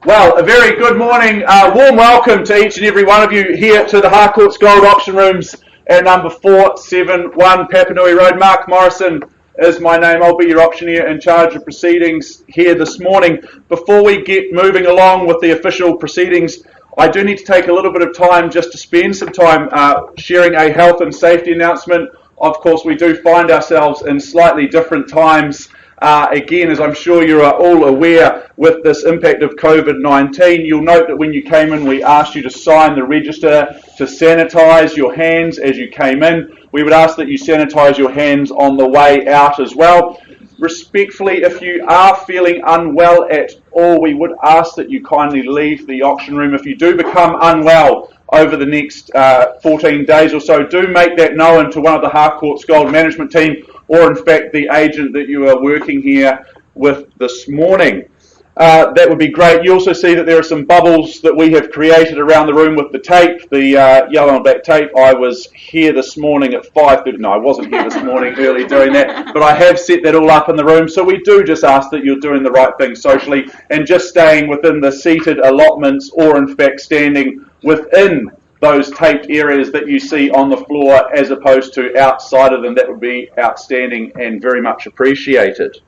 Well, a very good morning, warm welcome to each and every one of you here to the Harcourts Gold Auction Rooms at number 471 Papanui Road. Mark Morrison is my name. I'll be your auctioneer in charge of proceedings here this morning. Before we get moving along with the official proceedings, I do need to take a little bit of time just to spend some time sharing a health and safety announcement. Of course, we do find ourselves in slightly different times. Again, as I'm sure you are all aware, with this impact of COVID-19, you'll note that when you came in, we asked you to sign the register to sanitise your hands as you came in. We would ask that you sanitise your hands on the way out as well. Respectfully, if you are feeling unwell at all, we would ask that you kindly leave the auction room. If you do become unwell over the next 14 days or so, do make that known to one of the Harcourts Gold management team, or in fact the agent that you are working here with this morning. That would be great. You also see that there are some bubbles that we have created around the room with the tape, the yellow and black tape. I was here this morning at 5:30. No, I wasn't here this morning early doing that, but I have set that all up in the room. So we do just ask that you're doing the right thing socially and just staying within the seated allotments, or in fact standing within those taped areas that you see on the floor as opposed to outside of them. That would be outstanding and very much appreciated.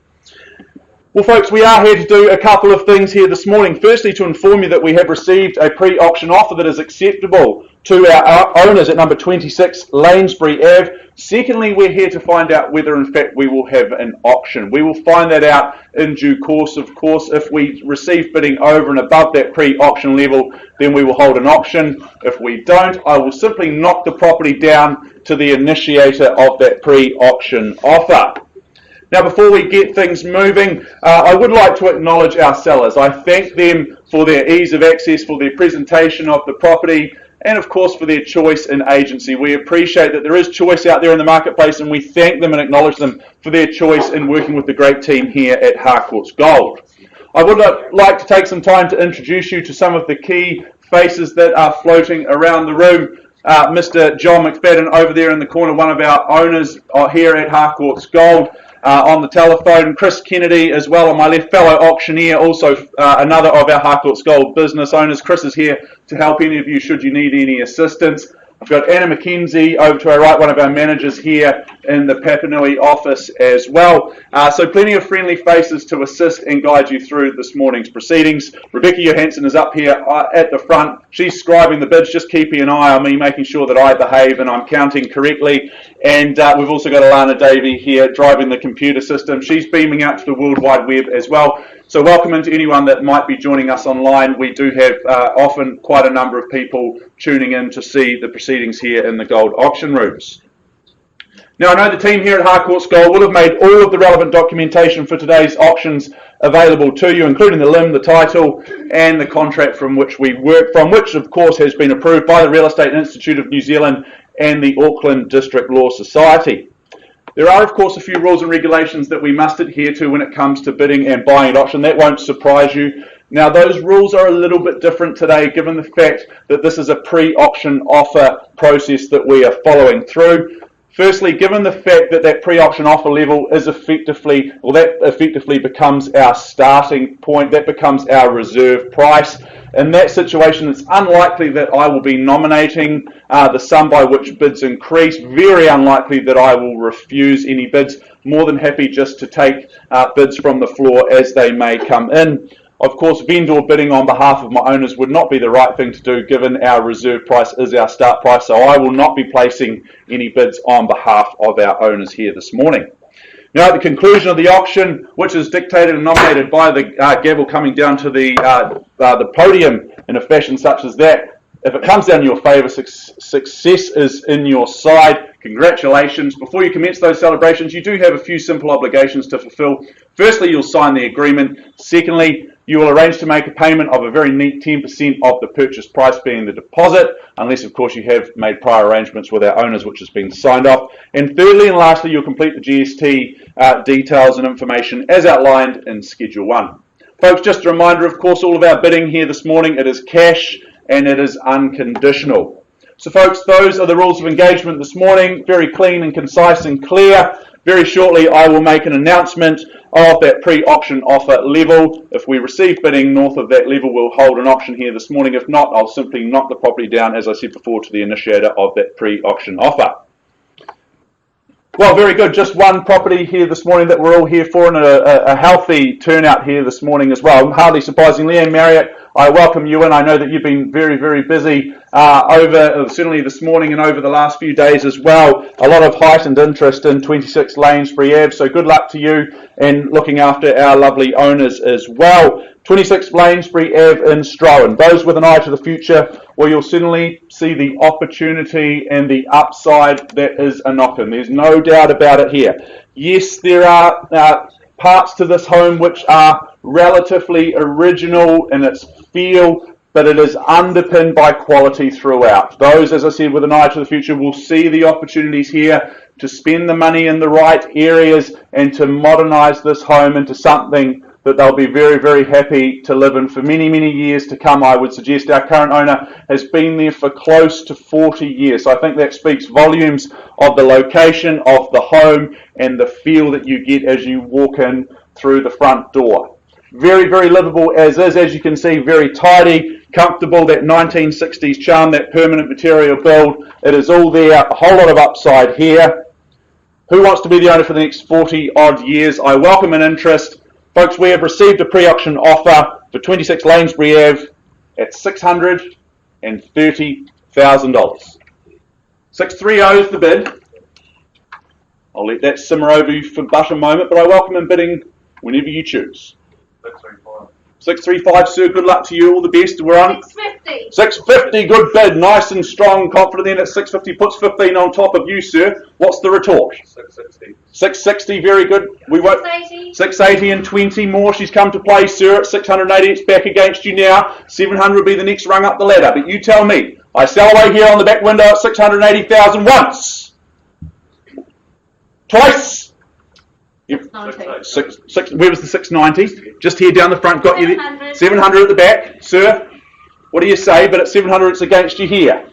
Well, folks, we are here to do a couple of things here this morning. Firstly, to inform you that we have received a pre-auction offer that is acceptable to our owners at number 26 Lanesbury Ave. Secondly, we're here to find out whether in fact we will have an auction. We will find that out in due course. Of course, if we receive bidding over and above that pre-auction level, then we will hold an auction. If we don't, I will simply knock the property down to the initiator of that pre-auction offer. Now, before we get things moving, I would like to acknowledge our sellers. I thank them for their ease of access, for their presentation of the property, and of course for their choice in agency. We appreciate that there is choice out there in the marketplace, and we thank them and acknowledge them for their choice in working with the great team here at Harcourts Gold. I would like to take some time to introduce you to some of the key faces that are floating around the room. Mr. John McFadden over there in the corner, one of our owners here at Harcourts Gold. On the telephone, Chris Kennedy as well on my left, fellow auctioneer, also another of our Harcourts Gold business owners. Chris is here to help any of you should you need any assistance. I've got Anna McKenzie over to our right, one of our managers here in the Papanui office as well. So plenty of friendly faces to assist and guide you through this morning's proceedings. Rebecca Johansson is up here at the front. She's scribing the bids, just keeping an eye on me, making sure that I behave and I'm counting correctly. And we've also got Alana Davey here driving the computer system. She's beaming out to the World Wide Web as well. So welcome into anyone that might be joining us online. We do have often quite a number of people tuning in to see the proceedings here in the gold auction rooms. Now, I know the team here at Harcourts Gold will have made all of the relevant documentation for today's auctions available to you, including the LIM, the title, and the contract from which we work from, which of course has been approved by the Real Estate Institute of New Zealand and the Auckland District Law Society. There are, of course, a few rules and regulations that we must adhere to when it comes to bidding and buying at auction. That won't surprise you. Now, those rules are a little bit different today, given the fact that this is a pre-auction offer process that we are following through. Firstly, given the fact that that pre-auction offer level is effectively becomes our starting point, that becomes our reserve price. In that situation, it's unlikely that I will be nominating the sum by which bids increase. Very unlikely that I will refuse any bids. More than happy just to take bids from the floor as they may come in. Of course, vendor bidding on behalf of my owners would not be the right thing to do, given our reserve price is our start price, so I will not be placing any bids on behalf of our owners here this morning. Now, at the conclusion of the auction, which is dictated and nominated by the gavel coming down to the podium in a fashion such as that, if it comes down in your favour, success is in your side. Congratulations. Before you commence those celebrations, you do have a few simple obligations to fulfil. Firstly, you'll sign the agreement. Secondly, you will arrange to make a payment of a very neat 10% of the purchase price being the deposit, unless, of course, you have made prior arrangements with our owners, which has been signed off. And thirdly and lastly, you'll complete the GST details and information as outlined in Schedule 1. Folks, just a reminder, of course, all of our bidding here this morning, it is cash and it is unconditional. So folks, those are the rules of engagement this morning, very clean and concise and clear. Very shortly I will make an announcement of that pre-auction offer level. If we receive bidding north of that level, we'll hold an auction here this morning. If not, I'll simply knock the property down, as I said before, to the initiator of that pre-auction offer. Well, very good. Just one property here this morning that we're all here for, and a healthy turnout here this morning as well. Hardly surprisingly, and Marriott, I welcome you in. I know that you've been very, very busy certainly this morning and over the last few days as well. A lot of heightened interest in 26 Lanesbury Ave, so good luck to you in looking after our lovely owners as well. 26 Lanesbury Ave in Strowan. Those with an eye to the future, well, you'll certainly see the opportunity and the upside that is a knock-in. There's no doubt about it here. Yes, there are parts to this home which are relatively original in its feel, but it is underpinned by quality throughout. Those, as I said, with an eye to the future will see the opportunities here to spend the money in the right areas and to modernise this home into something that they'll be very, very happy to live in for many, many years to come. I would suggest our current owner has been there for close to 40 years. So I think that speaks volumes of the location of the home and the feel that you get as you walk in through the front door. Very, very livable as is, as you can see, very tidy, comfortable, that 1960s charm, that permanent material build. It is all there, a whole lot of upside here. Who wants to be the owner for the next 40 odd years? I welcome an interest. Folks, we have received a pre-auction offer for 26 Lanesbury Ave at $630,000. 630 is the bid. I'll let that simmer over you for but a moment, but I welcome in bidding whenever you choose. 635. 635, sir. Good luck to you. All the best. We're on 650. 650. Good bid. Nice and strong. Confident then at 650. Puts 15 on top of you, sir. What's the retort? 660. 660. Very good. We won't. 680. 680 and 20 more. She's come to play, sir. At 680. It's back against you now. 700 will be the next rung up the ladder. But you tell me. I sell away here on the back window at 680,000 once. Twice. Yep. Where was the 690? Just here down the front, got 700. You 700 at the back, sir. What do you say? But at 700, it's against you here.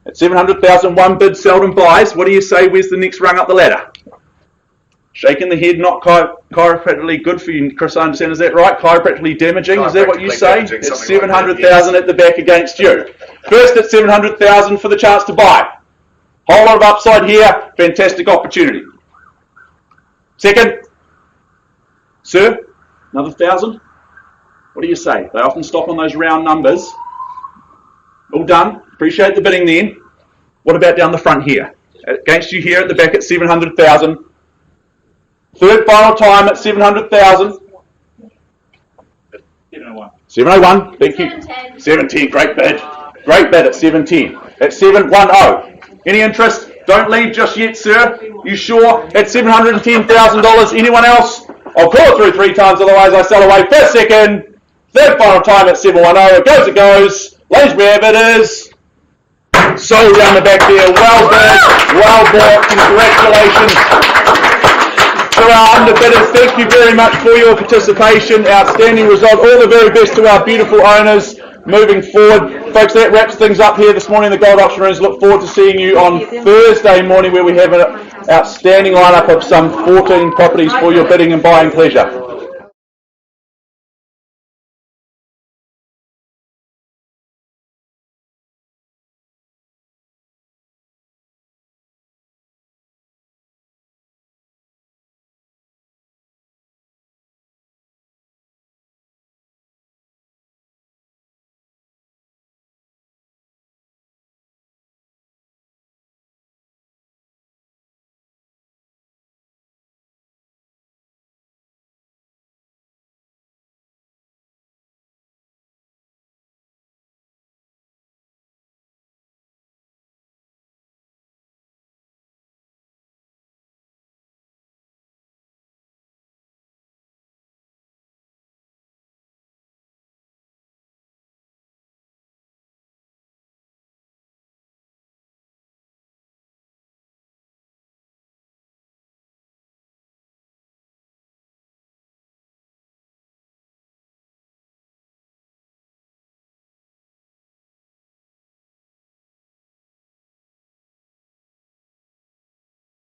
At 700,000, one bid seldom buys. What do you say? Where's the next rung up the ladder? Shaking the head, not chiropractically good for you, Chris. I understand. Is that right? Chiropractically damaging. Is that what you say? It's 700,000 at the back against you. First at 700,000 for the chance to buy. Whole lot of upside here. Fantastic opportunity. Second, sir, another 1,000. What do you say? They often stop on those round numbers. All done. Appreciate the bidding then. What about down the front here? Against you here at the back at 700,000. Third final time at 700,000. 701. 701. Thank you. 710. Great bid. Great bid at 710. At 710. Any interest? Don't leave just yet, sir. You sure? At $710,000. Anyone else? I'll call it through 3 times, otherwise I sell away. First, second. Third final time at 710. It goes, it goes. Lanesbury Ave it is. Sold down the back there. Well bid. Well bought. Congratulations to our underbidders. Thank you very much for your participation. Outstanding result. All the very best to our beautiful owners moving forward. Folks, that wraps things up here this morning in the Gold Auction Rooms. Look forward to seeing you on Thursday morning, where we have an outstanding lineup of some 14 properties for your bidding and buying pleasure.